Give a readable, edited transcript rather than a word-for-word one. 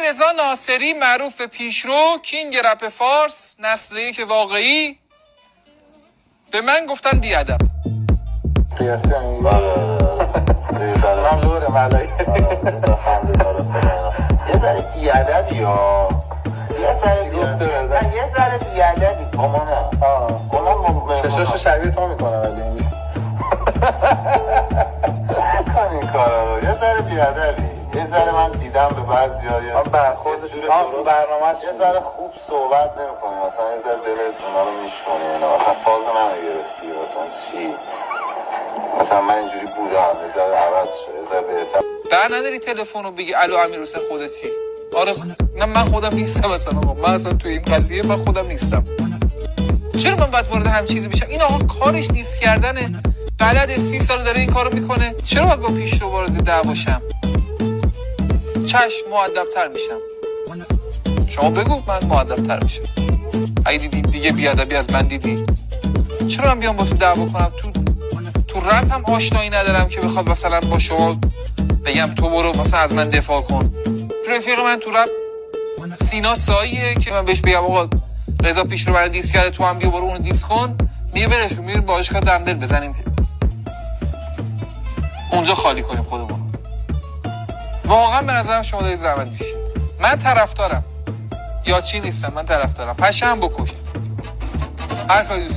رضا ناصری معروف به پیشرو، کینگ رپ فارس، نسل یک واقعی، به من گفتن بیادب. قیاسی همین مملوره ملایی یه ذره بیادبی ها، یه ذره بیادبی گمانه چشاش شبیه تو میکنه ولی نکن این کارا رو. یه ذره بیادبی، یه ذره من دیدم به بعضی ها برخوردش تو برنامهش یه ذره خوب صحبت نمی‌کنی، مثلا یه ذره دلت اونا رو میشونی، مثلا فاز منو گرفتی، مثلا چی، مثلا من اینجوری بودم، یه ذره عوض شد، یه ذره بهتر. در نداری تلفن رو بگی الو امیرحسین خودتی؟ آره نه من خودم نیستم اصلا. آقا من اصلا تو این قضیه من خودم نیستم. چرا من باید وارد هم چیزی بشم؟ این آقا کارش دیس کردنه، بلد 30 سال داره این کارو میکنه، چرا باید با پیشرو وارد دعواشم؟ چشم مؤدب‌تر میشم. شما بگو من مؤدب‌تر میشم. اگه دیدی دیگه بیادبی از من دیدی، چرا من بیام با تو دعوا کنم؟ تو رپ هم آشنایی ندارم که بخواد مثلا با شما بگم تو برو مثلا از من دفاع کن. رفیق من تو رپ سینا ساییه که من بهش بگم آقا رضا پیشرو من دیس کرده، تو هم بیا برو اونو دیس کن، میگه برش میریم باشگاه دمدل بزنیم اونجا خالی کنیم خودمون. واقعا به نظرم شما دارید زحمت میکشید. من طرفدارم، یا چی نیستم، من طرفدارم. پشم بکش. حرف دوست